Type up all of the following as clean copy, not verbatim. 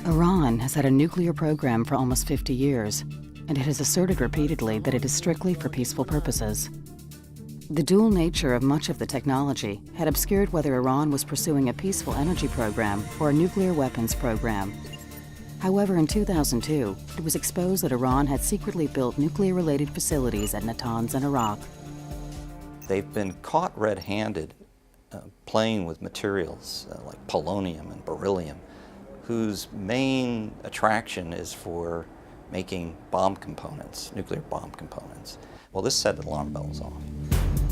Iran has had a nuclear program for almost 50 years, and it has asserted repeatedly that it is strictly for peaceful purposes. The dual nature of much of the technology had obscured whether Iran was pursuing a peaceful energy program or a nuclear weapons program. However, in 2002, it was exposed that Iran had secretly built nuclear-related facilities at Natanz in Iraq. They've been caught red-handed playing with materials like polonium and beryllium, whose main attraction is for making bomb components, nuclear bomb components. Well, this set alarm bells off.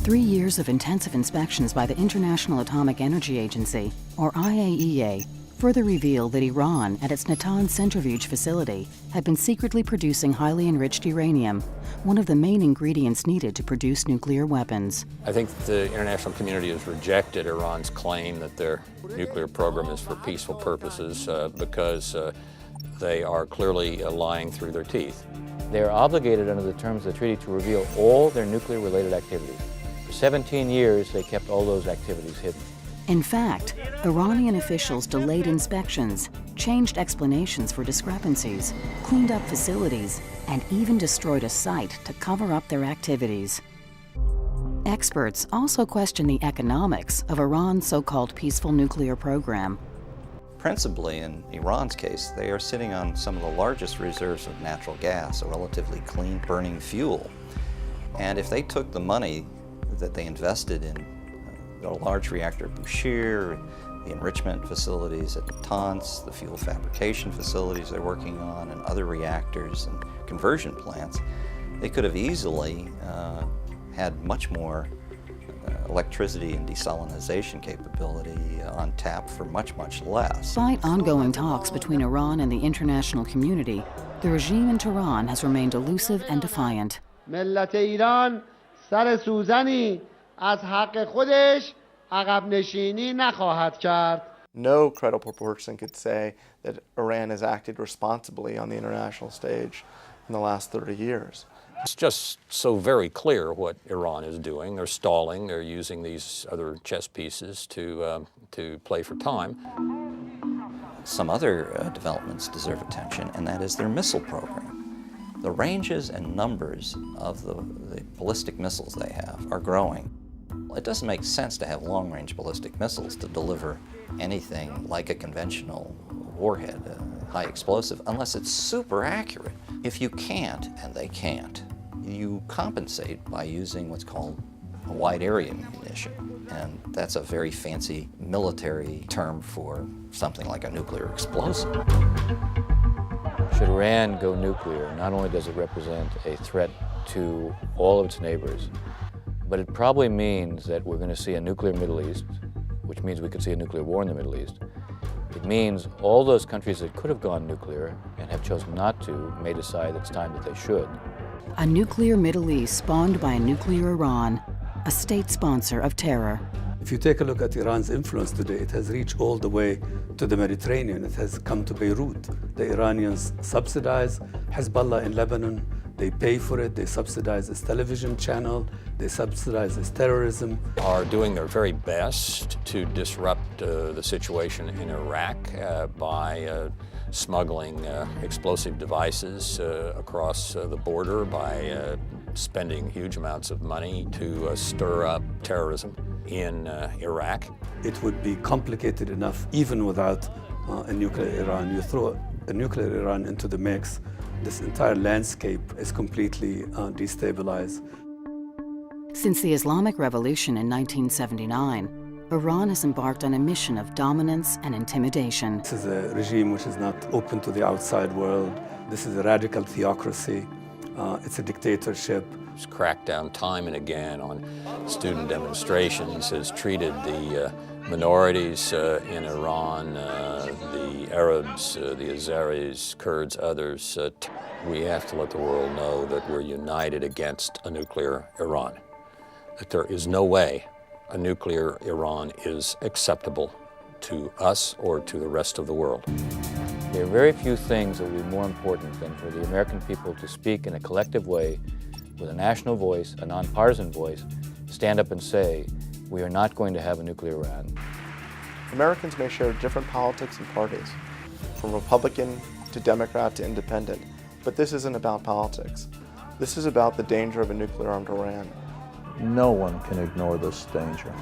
3 years of intensive inspections by the International Atomic Energy Agency, or IAEA, further revealed that Iran, at its Natanz centrifuge facility, had been secretly producing highly enriched uranium, one of the main ingredients needed to produce nuclear weapons. I think the international community has rejected Iran's claim that their nuclear program is for peaceful purposes because they are clearly lying through their teeth. They are obligated under the terms of the treaty to reveal all their nuclear-related activities. For 17 years, they kept all those activities hidden. In fact, Iranian officials delayed inspections, changed explanations for discrepancies, cleaned up facilities, and even destroyed a site to cover up their activities. Experts also question the economics of Iran's so-called peaceful nuclear program. Principally, in Iran's case, they are sitting on some of the largest reserves of natural gas, a relatively clean burning fuel. And if they took the money that they invested in the large reactor at Bushehr, the enrichment facilities at Natanz, the fuel fabrication facilities they're working on, and other reactors and conversion plants, they could have easily had much more electricity and desalinization capability on tap for much, much less. Despite ongoing talks between Iran and the international community, the regime in Tehran has remained elusive and defiant. ملت ایران سر سوزنی از حق خودش عقب نشینی نخواهد کرد. No credible person could say that Iran has acted responsibly on the international stage in the last 30 years. It's just so very clear what Iran is doing. They're stalling. They're using these other chess pieces to play for time. Some other developments deserve attention, and that is their missile program. The ranges and numbers of the ballistic missiles they have are growing. It doesn't make sense to have long-range ballistic missiles to deliver anything like a conventional warhead, high explosive, unless it's super accurate. If you can't, and they can't, you compensate by using what's called a wide area munition. And that's a very fancy military term for something like a nuclear explosive. Should Iran go nuclear, not only does it represent a threat to all of its neighbors, but it probably means that we're going to see a nuclear Middle East, which means we could see a nuclear war in the Middle East. It means all those countries that could have gone nuclear and have chosen not to may decide it's time that they should. A nuclear Middle East spawned by a nuclear Iran, a state sponsor of terror. If you take a look at Iran's influence today, it has reached all the way to the Mediterranean. It has come to Beirut. The Iranians subsidize Hezbollah in Lebanon. They pay for it. They subsidize its television channel. They subsidize its terrorism. Are doing their very best to disrupt the situation in Iraq by smuggling explosive devices across the border, by spending huge amounts of money to stir up terrorism in Iraq. It would be complicated enough even without a nuclear Iran. You throw a nuclear Iran into the mix, this entire landscape is completely destabilized. Since the Islamic Revolution in 1979, Iran has embarked on a mission of dominance and intimidation. This is a regime which is not open to the outside world. This is a radical theocracy. It's a dictatorship. It's cracked down time and again on student demonstrations, has treated the minorities in Iran, the Arabs, the Azeris, Kurds, others. We have to let the world know that we're united against a nuclear Iran, that there is no way a nuclear Iran is acceptable to us or to the rest of the world. There are very few things that will be more important than for the American people to speak in a collective way, with a national voice, a nonpartisan voice, stand up and say, we are not going to have a nuclear Iran. Americans may share different politics and parties, from Republican to Democrat to Independent. But this isn't about politics. This is about the danger of a nuclear-armed Iran. No one can ignore this danger.